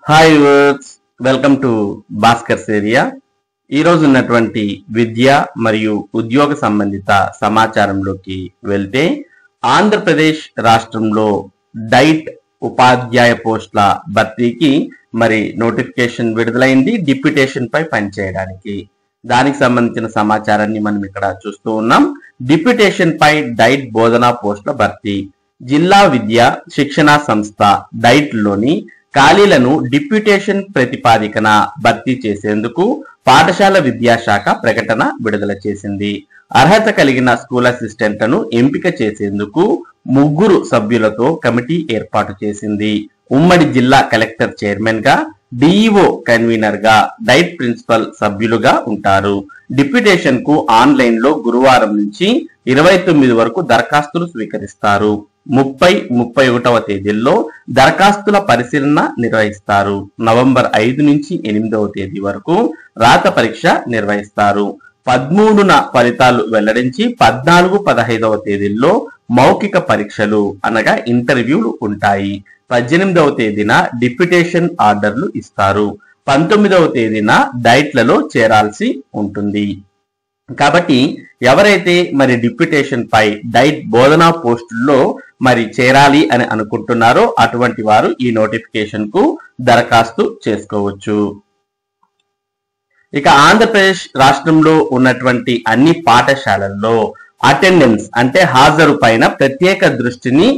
Hi words, welcome to Bhaskar's area. ఈరోజు ఉన్నటువంటి విద్య మరియు ఉద్యోగ సంబంధిత సమాచారంలోకి వెళ్తే, ఆంధ్రప్రదేశ్ రాష్ట్రంలో డైట్ ఉపాధ్యాయ పోస్టుల భర్తీకి నోటిఫికేషన్ విడుదలైంది డిప్యూటేషన్ పై పనిచేయడానికి. దానికి సంబంధించిన సమాచారాన్ని మనం ఇక్కడ చూస్తూ ఉన్నాం. డిప్యూటేషన్ పై డైట్ బోధనా పోస్టుల భర్తీ. జిల్లా విద్యా శిక్షణా సంస్థ డైట్ లోని ఖాళీలను డిప్యూటేషన్ ప్రతిపాదికన భర్తీ చేసేందుకు పాఠశాల విద్యాశాఖ ప్రకటన విడుదల చేసింది. అర్హత కలిగిన స్కూల్ అసిస్టెంట్లను ఎంపిక చేసేందుకు 3 సభ్యులతో కమిటీ ఏర్పాటు చేసింది. ఉమ్మడి జిల్లా కలెక్టర్ చైర్మన్ గా, డిఈఓ కన్వీనర్ గా, డైట్ ప్రిన్సిపల్ సభ్యులుగా ఉంటారు. డిప్యూటేషన్ కు ఆన్లైన్ లో గురువారం నుంచి 29 వరకు దరఖాస్తులు స్వీకరిస్తారు. 30-31వ తేదీల్లో దరఖాస్తుల పరిశీలన నిర్వహిస్తారు. నవంబర్ 5 నుంచి 8వ తేదీ వరకు రాత పరీక్ష నిర్వహిస్తారు. 13న ఫలితాలు వెల్లడించి 14-15వ తేదీల్లో మౌఖిక పరీక్షలు అనగా ఇంటర్వ్యూలు ఉంటాయి. 18వ తేదీన డిప్యూటేషన్ ఆర్డర్లు ఇస్తారు. 19వ తేదీన డైట్లలో చేరాల్సి ఉంటుంది. కాబట్టి ఎవరైతే డిప్యూటేషన్ పై డైట్ బోధనా పోస్టుల్లో చేరాలి అని అనుకుంటున్నారో అటువంటి వారు ఈ నోటిఫికేషన్ కు దరఖాస్తు చేసుకోవచ్చు. ఇక ఆంధ్రప్రదేశ్ రాష్ట్రంలో ఉన్నటువంటి అన్ని పాఠశాలల్లో అటెండెన్స్ అంటే హాజరు పైన ప్రత్యేక దృష్టిని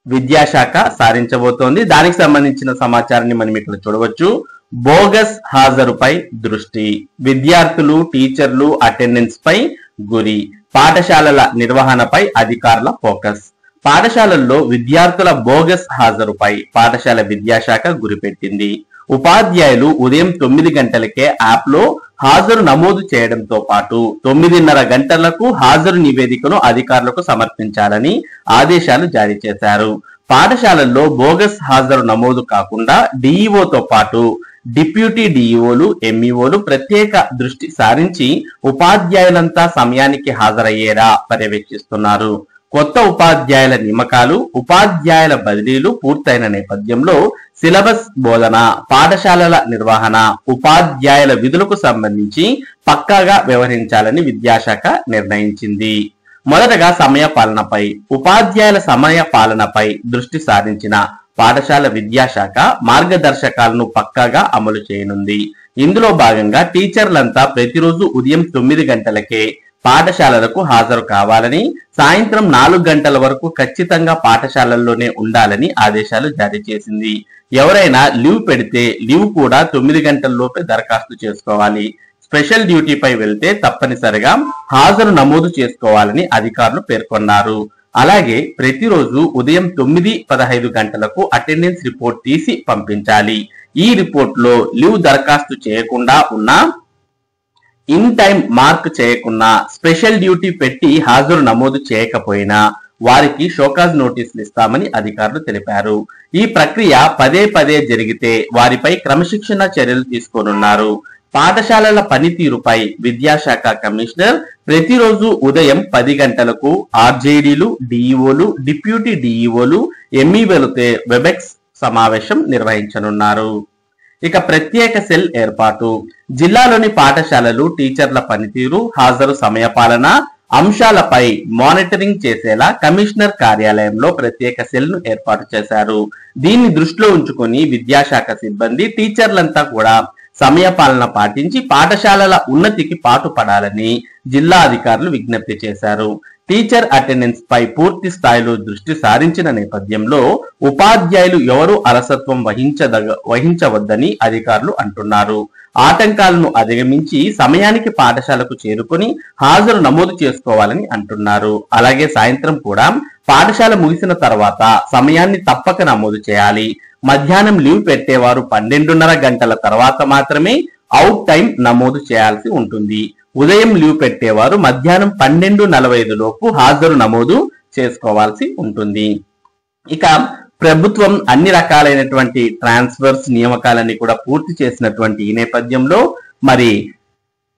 విద్యాశాఖ సారించబోతోంది. దానికి సంబంధించిన సమాచారాన్ని మనం ఇక్కడ చూడవచ్చు. బోగస్ హాజరుపై దృష్టి, విద్యార్థులు టీచర్లు అటెండెన్స్ పై గురి, పాఠశాలల నిర్వహణపై అధికారుల ఫోకస్. పాఠశాలల్లో విద్యార్థుల బోగస్ హాజరుపై పాఠశాల విద్యాశాఖ గురిపెట్టింది. ఉపాధ్యాయులు ఉదయం 9 గంటలకే యాప్ లో హాజరు నమోదు చేయడంతో పాటు 9:30 గంటలకు హాజరు నివేదికను అధికారులకు సమర్పించాలని ఆదేశాలు జారీ చేశారు. పాఠశాలల్లో బోగస్ హాజరు నమోదు కాకుండా డిఈఓతో పాటు డిప్యూటీ డిఈఓలు, ఎంఈఓలు ప్రత్యేక దృష్టి సారించి ఉపాధ్యాయులంతా సమయానికి హాజరయ్యేలా పర్యవేక్షిస్తున్నారు. కొత్త ఉపాధ్యాయుల నియామకాలు, ఉపాధ్యాయుల బదిలీలు పూర్తయిన నేపథ్యంలో సిలబస్ బోధన, పాఠశాలల నిర్వహణ, ఉపాధ్యాయుల విధులకు సంబంధించి పక్కాగా వ్యవహరించాలని విద్యాశాఖ నిర్ణయించింది. మొదటగా సమయ పాలనపై, ఉపాధ్యాయుల సమయ పాలనపై దృష్టి సారించిన పాఠశాల విద్యాశాఖ మార్గదర్శకాలను పక్కాగా అమలు చేయనుంది. ఇందులో భాగంగా టీచర్లంతా ప్రతిరోజు ఉదయం 9 గంటలకే పాఠశాలలకు హాజరు కావాలని, సాయంత్రం 4 గంటల వరకు ఖచ్చితంగా పాఠశాలల్లోనే ఉండాలని ఆదేశాలు జారీ చేసింది. ఎవరైనా లీవ్ పెడితే లీవ్ కూడా 9 గంటల లోపే దరఖాస్తు చేసుకోవాలి. స్పెషల్ డ్యూటీపై వెళ్తే తప్పనిసరిగా హాజరు నమోదు చేసుకోవాలని అధికారులు పేర్కొన్నారు. అలాగే ప్రతిరోజు ఉదయం 9-15 గంటలకు అటెండెన్స్ రిపోర్ట్ తీసి పంపించాలి. ఈ రిపోర్ట్ లో లీవ్ దరఖాస్తు చేయకుండా ఉన్నా, ఇన్ టైం మార్క్ చేయకున్నా, స్పెషల్ డ్యూటీ పెట్టి హాజరు నమోదు చేయకపోయినా వారికి షోకాజ్ నోటీసులు ఇస్తామని అధికారులు తెలిపారు. ఈ ప్రక్రియ పదే జరిగితే వారిపై క్రమశిక్షణ చర్యలు తీసుకోనున్నారు. పాఠశాలల పనితీరుపై విద్యాశాఖ కమిషనర్ ప్రతిరోజు ఉదయం 10 గంటలకు ఆర్జేడీలు, డిఈఓలు, డిప్యూటీ డిఈఓలు, ఎంఈఓలతో వెబెక్స్ సమావేశం నిర్వహించనున్నారు. ఇక ప్రత్యేక సెల్ ఏర్పాటు. జిల్లాలోని పాఠశాలలు టీచర్ల పనితీరు, హాజరు సమయపాలన అంశాలపై మానిటరింగ్ చేసేలా కమిషనర్ కార్యాలయంలో ప్రత్యేక సెల్ ను ఏర్పాటు చేశారు. దీన్ని దృష్టిలో ఉంచుకొని విద్యాశాఖ సిబ్బంది, టీచర్లంతా కూడా సమయపాలన పాటించి పాఠశాలల ఉన్నతికి పాటుపడాలని జిల్లా అధికారులు విజ్ఞప్తి చేశారు. టీచర్ అటెండెన్స్ పై పూర్తి స్థాయిలో దృష్టి సారించిన నేపథ్యంలో ఉపాధ్యాయులు ఎవరు అలసత్వం వహించవద్దని అధికారులు అంటున్నారు. ఆటంకాలను అధిగమించి సమయానికి పాఠశాలకు చేరుకొని హాజరు నమోదు చేసుకోవాలని అంటున్నారు. అలాగే సాయంత్రం కూడా పాఠశాల ముగిసిన తర్వాత సమయాన్ని తప్పక నమోదు చేయాలి. మధ్యాహ్నం లీవ్ పెట్టేవారు 12:30 గంటల తర్వాత మాత్రమే అవుట్ టైం నమోదు చేయాల్సి ఉంటుంది. ఉదయం లీవ్ పెట్టేవారు మధ్యాహ్నం 12:45 లోపు హాజరు నమోదు చేసుకోవాల్సి ఉంటుంది. ఇక ప్రభుత్వం అన్ని రకాలైనటువంటి ట్రాన్స్ఫర్స్, నియామకాలన్నీ కూడా పూర్తి చేసినటువంటి ఈ నేపథ్యంలో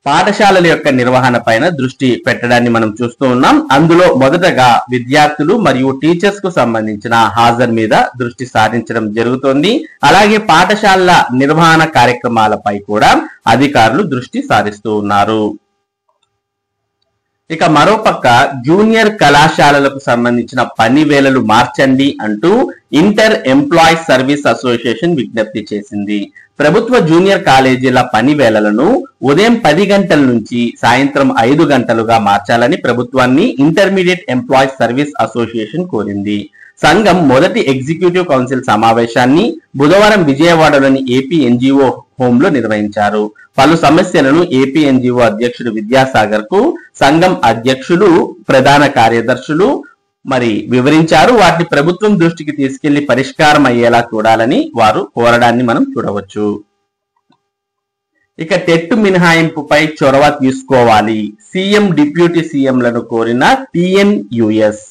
పాఠశాలల యొక్క నిర్వహణ పైన దృష్టి పెట్టడాన్ని మనం చూస్తూ ఉన్నాం. అందులో మొదటగా విద్యార్థులు మరియు టీచర్స్ కు సంబంధించిన హాజరు మీద దృష్టి సారించడం జరుగుతోంది. అలాగే పాఠశాలల నిర్వహణ కార్యక్రమాలపై కూడా అధికారులు దృష్టి సారిస్తూ ఉన్నారు. ఇక మరోపక్క జూనియర్ కళాశాలలకు సంబంధించిన పని వేళలు మార్చండి అంటూ ఇంటర్ ఎంప్లాయీస్ సర్వీస్ అసోసియేషన్ విజ్ఞప్తి చేసింది. ప్రభుత్వ జూనియర్ కాలేజీల పని వేళలను ఉదయం 10 గంటల నుంచి సాయంత్రం 5 గంటలుగా మార్చాలని ప్రభుత్వాన్ని ఇంటర్మీడియట్ ఎంప్లాయీస్ సర్వీస్ అసోసియేషన్ కోరింది. సంఘం మొదటి ఎగ్జిక్యూటివ్ కౌన్సిల్ సమావేశాన్ని బుధవారం విజయవాడలోని ఏపీ ఎన్జిఓ హోమ్ లో నిర్వహించారు. పలు సమస్యలను ఏపీ ఎన్జిఓ అధ్యక్షుడు విద్యాసాగర్ కు సంఘం అధ్యక్షులు, ప్రధాన కార్యదర్శులు వివరించారు. వాటిని ప్రభుత్వం దృష్టికి తీసుకెళ్లి పరిష్కారం అయ్యేలా చూడాలని వారు కోరడాన్ని మనం చూడవచ్చు. ఇక టెట్ మినహాయింపుపై చొరవ తీసుకోవాలి, సీఎం డిప్యూటీ సీఎంలను కోరిన టీఎన్యూఎస్.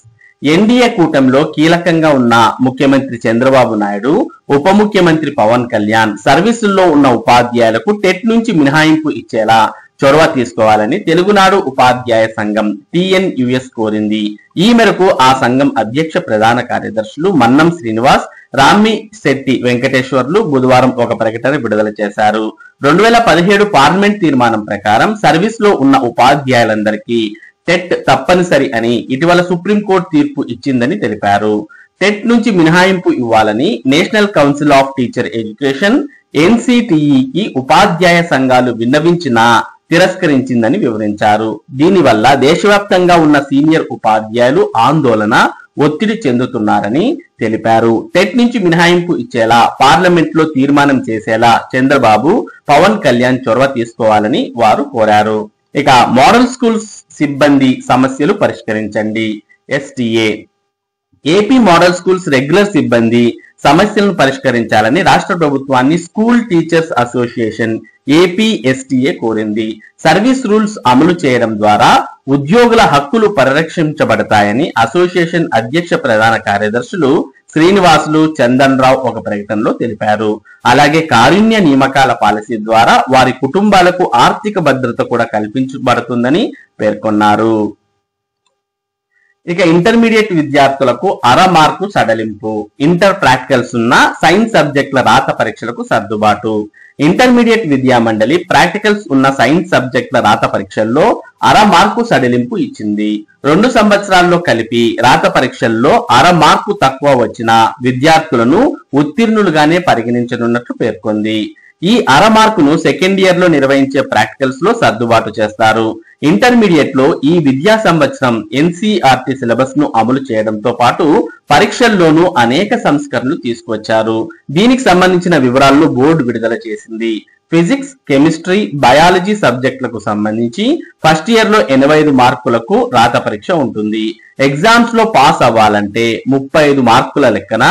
ఎన్డీఏ కూటమిలో కీలకంగా ఉన్న ముఖ్యమంత్రి చంద్రబాబు నాయుడు, ఉప ముఖ్యమంత్రి పవన్ కళ్యాణ్ సర్వీసుల్లో ఉన్న ఉపాధ్యాయులకు టెట్ నుంచి మినహాయింపు ఇచ్చేలా చొరవ తీసుకోవాలని తెలుగునాడు ఉపాధ్యాయ సంఘం టీఎన్యూఎస్ కోరింది. ఈ మేరకు ఆ సంఘం అధ్యక్ష ప్రధాన కార్యదర్శులు మన్నం శ్రీనివాస్, రామ్మి శెట్టి వెంకటేశ్వర్లు బుధవారం ఒక ప్రకటన విడుదల చేశారు. 2017 పార్లమెంట్ తీర్మానం ప్రకారం సర్వీస్ లో ఉన్న ఉపాధ్యాయులందరికీ టెట్ తప్పనిసరి అని ఇటీవల సుప్రీంకోర్టు తీర్పు ఇచ్చిందని తెలిపారు. టెట్ నుంచి మినహాయింపు ఇవ్వాలని National Council of Teacher Education ఎన్సిటిఈకి ఉపాధ్యాయ సంఘాలు విన్నవించినా తిరస్కరించిందని వివరించారు. దీనివల్ల దేశవ్యాప్తంగా ఉన్న సీనియర్ ఉపాధ్యాయులు ఆందోళన, ఒత్తిడి చెందుతున్నారని తెలిపారు. టెట్ నుంచి మినహాయింపు ఇచ్చేలా పార్లమెంట్ లో తీర్మానం చేసేలా చంద్రబాబు, పవన్ కళ్యాణ్ చొరవ తీసుకోవాలని వారు కోరారు. ఇక మోడల్ స్కూల్స్ సిబ్బంది సమస్యలు పరిష్కరించండి, STA. AP model schools regular సిబ్బంది సమస్యలను పరిష్కరించాలని రాష్ట్ర ప్రభుత్వాన్ని స్కూల్ టీచర్స్ అసోసియేషన్ ఏపీఎస్టీఏ కోరింది. సర్వీస్ రూల్స్ అమలు చేయడం ద్వారా ఉద్యోగుల హక్కులు పరిరక్షించబడతాయని అసోసియేషన్ అధ్యక్ష ప్రధాన కార్యదర్శులు శ్రీనివాసులు, చందన్ రావు ఒక ప్రకటనలో తెలిపారు. అలాగే కారుణ్య నియామకాల పాలసీ ద్వారా వారి కుటుంబాలకు ఆర్థిక భద్రత కూడా కల్పించబడుతుందని పేర్కొన్నారు. ఇక ఇంటర్మీడియట్ విద్యార్థులకు అర మార్కు సడలింపు, ఇంటర్ ప్రాక్టికల్స్ ఉన్న సైన్స్ సబ్జెక్టుల రాత పరీక్షలకు సర్దుబాటు. ఇంటర్మీడియట్ విద్యా మండలి ప్రాక్టికల్స్ ఉన్న సైన్స్ సబ్జెక్టుల రాత పరీక్షల్లో అర మార్కు సడలింపు ఇచ్చింది. 2 సంవత్సరాల్లో కలిపి రాత పరీక్షల్లో అర మార్కు తక్కువ వచ్చిన విద్యార్థులను ఉత్తీర్ణులుగానే పరిగణించనున్నట్లు పేర్కొంది. ఈ అర మార్కును సెకండ్ ఇయర్ లో నిర్వహించే ప్రాక్టికల్స్ లో సర్దుబాటు చేస్తారు. ఇంటర్మీడియట్ లో ఈ విద్యా సంవత్సరం ఎన్సీఆర్టీ సిలబస్ ను అమలు చేయడంతో పాటు పరీక్షల్లోనూ అనేక సంస్కరణలు తీసుకొచ్చారు. దీనికి సంబంధించిన వివరాలను బోర్డు విడుదల చేసింది. ఫిజిక్స్, కెమిస్ట్రీ, బయాలజీ సబ్జెక్టులకు సంబంధించి ఫస్ట్ ఇయర్ లో 85 మార్కులకు రాత పరీక్ష ఉంటుంది. ఎగ్జామ్స్ లో పాస్ అవ్వాలంటే 35 మార్కుల లెక్కన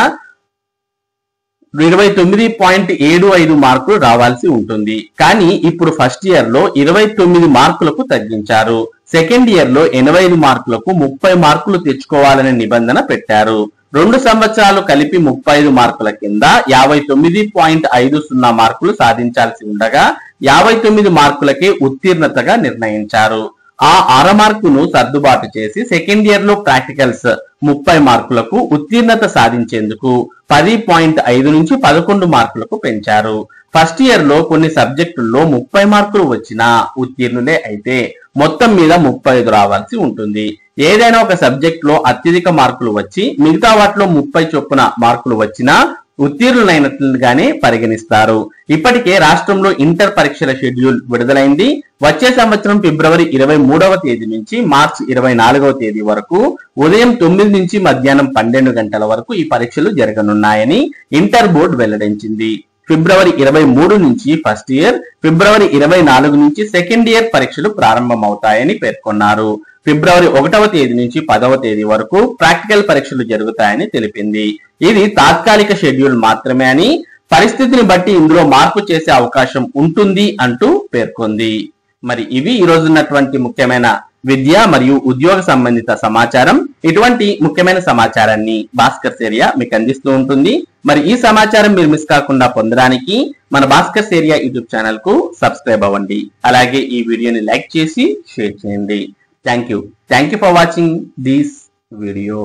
29.75 మార్కులు రావాల్సి ఉంటుంది. కానీ ఇప్పుడు ఫస్ట్ ఇయర్ లో 29 మార్కులకు తగ్గించారు. సెకండ్ ఇయర్ లో 85 మార్కులకు 30 మార్కులు తెచ్చుకోవాలనే నిబంధన పెట్టారు. 2 సంవత్సరాలు కలిపి 35 మార్కుల కింద 59.50 మార్కులు సాధించాల్సి ఉండగా 59 మార్కులకే ఉత్తీర్ణతగా నిర్ణయించారు. ఆ అర మార్కును సర్దుబాటు చేసి సెకండ్ ఇయర్ లో ప్రాక్టికల్స్ 30 మార్కులకు ఉత్తీర్ణత సాధించేందుకు 10.5 నుంచి 11 మార్కులకు పెంచారు. ఫస్ట్ ఇయర్ లో కొన్ని సబ్జెక్టుల్లో 30 మార్కులు వచ్చినా ఉత్తీర్ణులే అయితే మొత్తం మీద 35 రావాల్సి ఉంటుంది. ఏదైనా ఒక సబ్జెక్ట్ లో అత్యధిక మార్కులు వచ్చి మిగతా వాటిలో 30 చొప్పున మార్కులు వచ్చినా ఉత్తీర్ణులైనట్లుగానే పరిగణిస్తారు. ఇప్పటికే రాష్ట్రంలో ఇంటర్ పరీక్షల షెడ్యూల్ విడుదలైంది. వచ్చే సంవత్సరం ఫిబ్రవరి 23వ తేదీ నుంచి మార్చి 24వ తేదీ వరకు ఉదయం 9 నుంచి మధ్యాహ్నం 12 గంటల వరకు ఈ పరీక్షలు జరగనున్నాయని ఇంటర్ బోర్డు వెల్లడించింది. ఫిబ్రవరి 23 నుంచి ఫస్ట్ ఇయర్, ఫిబ్రవరి 24 నుంచి సెకండ్ ఇయర్ పరీక్షలు ప్రారంభమవుతాయని పేర్కొన్నారు. ఫిబ్రవరి 1వ తేదీ నుంచి 10వ తేదీ వరకు ప్రాక్టికల్ పరీక్షలు జరుగుతాయని తెలిపింది. ఇది తాత్కాలిక షెడ్యూల్ మాత్రమే అని, పరిస్థితిని బట్టి ఇందులో మార్పు చేసే అవకాశం ఉంటుంది అంటూ పేర్కొంది. మరి ఇవి ఈ రోజు ఉన్నటువంటి ముఖ్యమైన విద్య మరియు ఉద్యోగ సంబంధిత సమాచారం, ఇటువంటి ముఖ్యమైన సమాచారాన్ని భాస్కర్స్ ఏరియా మీకు అందిస్తూ ఉంటుంది. మరి ఈ సమాచారం మీరు మిస్ కాకుండా పొందడానికి మన భాస్కర్స్ ఏరియా యూట్యూబ్ ఛానల్ కు సబ్స్క్రైబ్ అవ్వండి. అలాగే ఈ వీడియోని లైక్ చేసి షేర్ చేయండి. Thank you for watching this video.